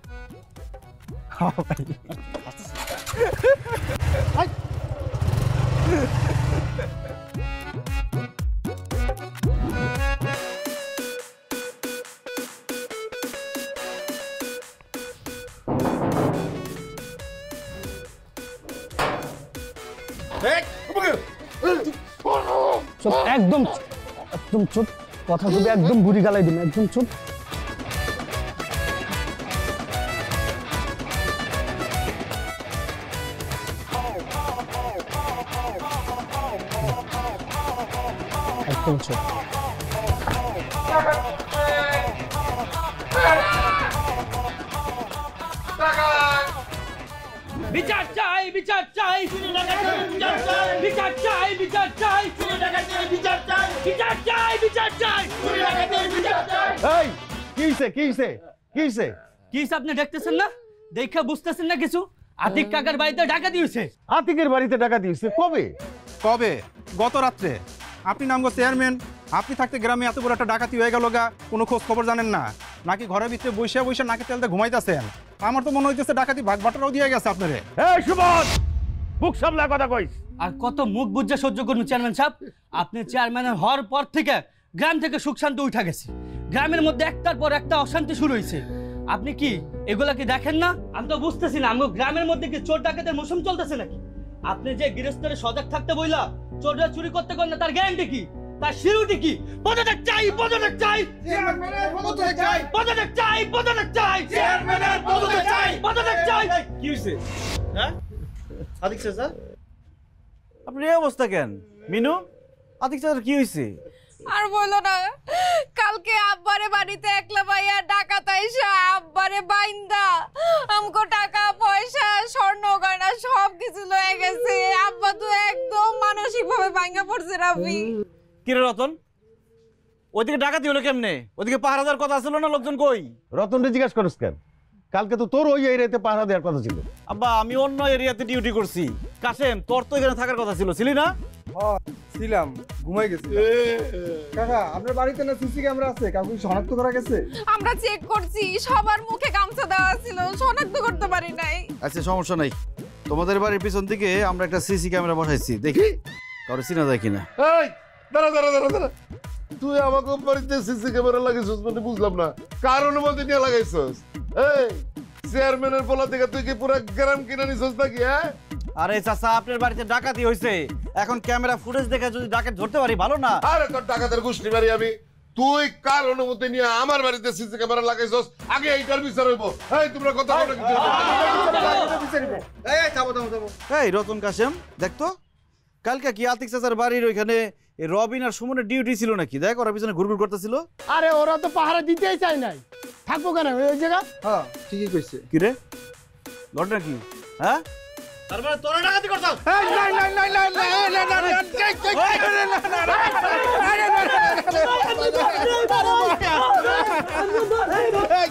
চুপ, একদম একদম চুপ, কথা বলবি একদম বুড়ি গালাই দিন, একদম চুপ। একদম চুপ। বিচার চাই, বিচার চাই, বিচার চাই, বিচার চাই, বিচার চাই, বিচার চাই, বিচার চাই, বিচার চাই, এই কি হইছে কি হইছে কি হইছে কি আপনি দেখতেছেন না? দেখে বুঝতেছেন না কিছু? আতিক কাকার বাড়িতে ডাকাতি হইছে। আতিকের বাড়িতে ডাকাতি হইছে কবে? কবে? গত রাত্রে। আপনি নামগো চেয়ারম্যান, আপনি থাকতে গ্রামে এত বড় একটা ডাকাতি হয়ে গেল গা, কোনো খোঁজ খবর জানেন না? নাকি ঘরের ভিতরে বসে বসে নাকে তেলতে ঘুমাইতেছেন? আমার তো মনে হইতেছে ডাকাতি ভাগ বাটোয়ারাও দিয়ে গেছে আপনারে। এই সুবোধ, মুখ সামলা কথা কইস। আর কত মুখ বুঝে সহ্য করুন চেয়ারম্যান সাহেব? আপনি চেয়ারম্যান হওয়ার পর থেকে গ্রাম থেকে সুখ শান্তি উঠা গেছে, গ্রামের মধ্যে একটার পর একটা অশান্তি শুরু হয়েছে। আপনি কি এগুলা কি দেখেন না? আমি তো বুঝতেছি না, আমার গ্রামের মধ্যে কি চোর ডাকাতের মৌসুম চলতেছে নাকি? আপনি যে গৃহস্থরে সজাগ থাকতে বইলা চোররা চুরি করতে করেন না, তার গ্যারান্টি কি? তার শিরুটি কি? পদত্যাগ চাই, পদত্যাগ চাই, চেয়ারম্যানের পদত্যাগ চাই, পদত্যাগ চাই, পদত্যাগ চাই, চেয়ারম্যানের পদত্যাগ চাই, পদত্যাগ চাই। কি হইছে? হ্যাঁ আতিক চাচা, আপনার এই অবস্থা কেন? মিনু, আতিক চাচার কি হইছে? আর বলো না, কালকে আব্বারে বাড়িতে একলা ভাইয়া ডাকাত আইসা আব্বারে বাইন্দা আমগো টাকা পয়সা স্বর্ণ গয়না সব কিছু লয়ে গেছে। আব্বা তো একদম মানসিক ভাবে ভাঙা পড়ছে রাফি। কি রে রতন, ওইদিকে ডাকাতি হলো কেমনে? ওইদিকে পাহারাদার কথা ছিল না? লোকজন কই? রতনরে জিজ্ঞাস করিস কেন? কালকে তো তোর ওই এরিয়াতে পাহারা দেওয়ার কথা ছিল। আব্বা আমি অন্য এরিয়াতে ডিউটি করছি। কাসেম, তোর তো এখানে থাকার কথা ছিল, ছিলি না? ছিলাম, ঘুমাই গেছি। কাকা, আপনার বাড়িতে না সিসি ক্যামেরা আছে? কাউকে শনাক্ত করা গেছে? আমরা চেক করছি, সবার মুখে গামছা দেওয়া ছিল, শনাক্ত করতে পারি নাই। আচ্ছা সমস্যা নাই, তোমাদের বাড়ির পিছন দিকে আমরা একটা সিসি ক্যামেরা বসাইছি, দেখি কারো চিনা যায় কিনা। এই দাঁড়া দাঁড়া দাঁড়া দাঁড়া, তুই আমাকে বাড়িতে সিসি ক্যামেরা লাগাইছিস মানে বুঝলাম না, কার অনুমতি নিয়ে লাগাইছিস? এই চেয়ারম্যানের পোলা থেকে তুই কি পুরো গ্রাম কিনে নিছিস নাকি? হ্যাঁ আরে চাচা, আপনার বাড়িতে ডাকাতি হইছে, এখন ক্যামেরা ফুটেজ দেখে যদি ডাকাত ধরতে পারি ভালো না? আরে তোর ডাকাতের গোষ্ঠী বাড়ি আমি, তুই কার অনুমতি নিয়ে আমার বাড়িতে সিসি ক্যামেরা লাগাইছস? আগে এইটার বিচার হইব। এই তোমরা কথা বলো কিছু। এই থামো থামো থামো। এই রতন, কাসেম দেখতো কালকে কি আতিক চাচার বাড়ির ওইখানে রবিন আর সুমনের ডিউটি ছিল নাকি? দেখ ওরা পিছনে ঘুরঘুর করতেছিল। আরে ওরা তো পাহারা দিতেই চায় নাই, থাকবো কেন ওই জায়গা? হ্যাঁ ঠিকই কইছে। কি রে ঘটনা কি? হ্যাঁ তার মানে তোরা ডাকাতি করছস?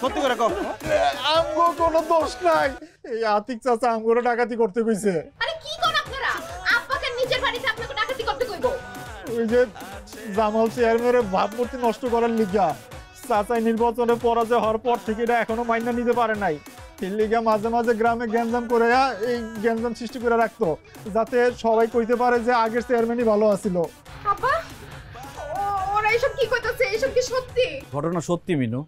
সত্যি করে কও। আমগো কোনো দোষ নাই, এই আতিক চাচা আমগো ডাকাতি করতে কইছে। আরে কি কোন আপনারা? আব্বাকে নিজের বাড়িতে আপনাকে ডাকাতি করতে কইবো? ওই যে জামাল চেয়ারম্যানের ভাবমূর্তি নষ্ট করার লিগা চাচাই নির্বাচনে পরাজয় হওয়ার পর থেকে এটা এখনো মাইনা নিতে পারে নাই। এই লিগা মাঝে মাঝে গ্রামে গ্যাঞ্জাম করে এই গ্যাঞ্জাম সৃষ্টি করে রাখতো, যাতে সবাই কইতে পারে যে আগের চেয়ারম্যানই ভালো আছিল। আব্বা, ওরা এসব কি কইতাছে? এসব কি সত্যি? ঘটনা সত্যি মিনু।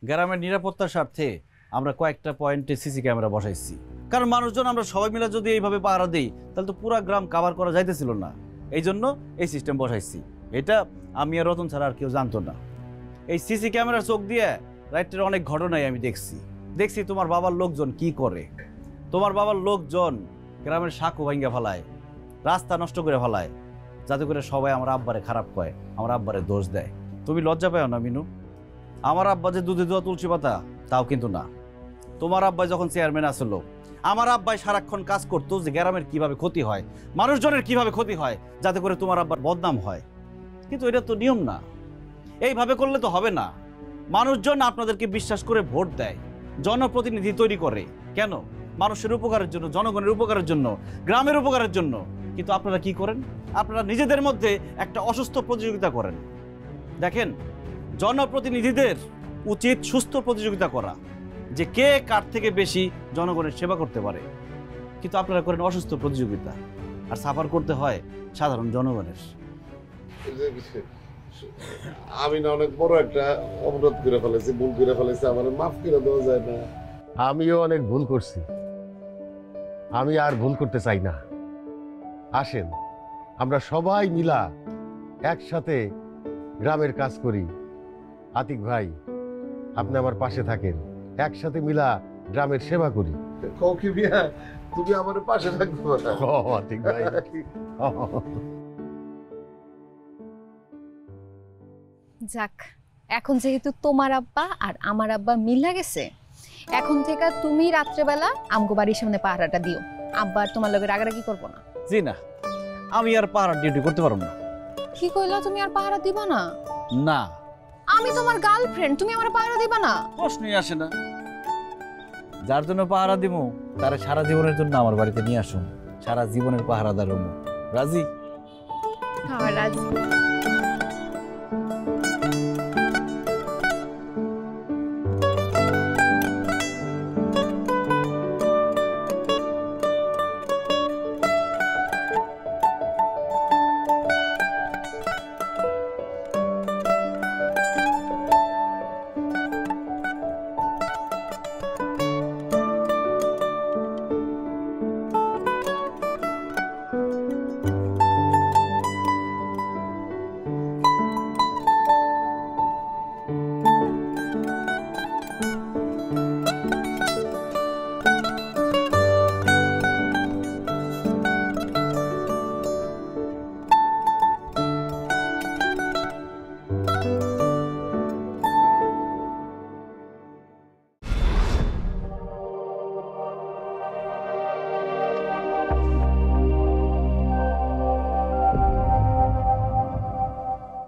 গ্রামের নিরাপত্তার স্বার্থে আমরা কয়েকটা পয়েন্টে সিসি ক্যামেরা বসাইছি, কারণ মানুষজন আমরা সবাই মিলে যদি এইভাবে পাহারা দিই তাহলে তো পুরো গ্রাম কভার করা যাইতেছিল না। এই জন্য এই সিস্টেম বসাইছি। এটা আমি আর রতন ছাড়া আর কেউ জানতো না। এই সিসি ক্যামেরার চোখ দিয়ে রাইটের অনেক ঘটনাই আমি দেখছি তোমার বাবার লোকজন কি করে। তোমার বাবার লোকজন গ্রামের সাঁকো ভাঙ্গা ফেলায়, রাস্তা নষ্ট করে ফেলায়, যাতে করে সবাই আমার আব্বারে খারাপ কয়, আমার আব্বারে দোষ দেয়। তুমি লজ্জা পাও না মিনু? আমার আব্বা যে দুধে দেওয়া তুলসী পাতা তাও কিন্তু না। তোমার আব্বাই যখন চেয়ারম্যান আসলো, আমার আব্বাই সারাক্ষণ কাজ করতো যে গ্রামের কিভাবে ক্ষতি হয়, মানুষজনের কিভাবে ক্ষতি হয়, যাতে করে তোমার আব্বার বদনাম হয়। কিন্তু এটা তো নিয়ম না, এইভাবে করলে তো হবে না। মানুষজন আপনাদেরকে বিশ্বাস করে ভোট দেয়, জনপ্রতিনিধি তৈরি করে কেন? মানুষের উপকারের জন্য, জনগণের উপকারের জন্য, গ্রামের উপকারের জন্য। কিন্তু আপনারা কি করেন? আপনারা নিজেদের মধ্যে একটা অসুস্থ প্রতিযোগিতা করেন। দেখেন, জনপ্রতিনিধিদের উচিত সুস্থ প্রতিযোগিতা করা, যে কে কার থেকে বেশি জনগণের সেবা করতে পারে। কিন্তু আপনারা করেন অসুস্থ প্রতিযোগিতা, আর সাফার করতে হয় সাধারণ জনগণের। আমি না অনেক বড় একটা অপরাধ করে ফেলেছি, ভুল করে ফেলেছি, আমার মাফ করে দেওয়া যায় না? আমিও অনেক ভুল করছি, আমি আর ভুল করতে চাই না। আসেন আমরা সবাই মিলা একসাথে গ্রামের কাজ করি। আতিক ভাই, আপনি আমার পাশে থাকেন, একসাথে মিলা গ্রামের সেবা করি। কি বিয়া, তুমি আমার পাশে থাকবে না? আতিক ভাই, যাক, এখন যেহেতু তোমার আব্বা আর আমার আব্বা মিলা গেছে, এখন থেকে তুমি রাত্রেবেলা আমগো বাড়ির সামনে পাহারাটা দিও। আব্বা আর তোমার লগে রাগারাগি করবো না। জি না, আমি আর পাহারা ডিউটি করতে পারবো না। কি কইলা, তুমি আর পাহারা দিবা না? না, আমি তোমার গার্লফ্রেন্ড, তুমি আমার পাহারা দিবা না? প্রশ্নই আসে না। যার জন্য পাহারা দিব তারা সারা জীবনের জন্য আমার বাড়িতে নিয়ে আসুন, সারা জীবনের পাহারাদার হবো। রাজি? হ্যাঁ রাজি।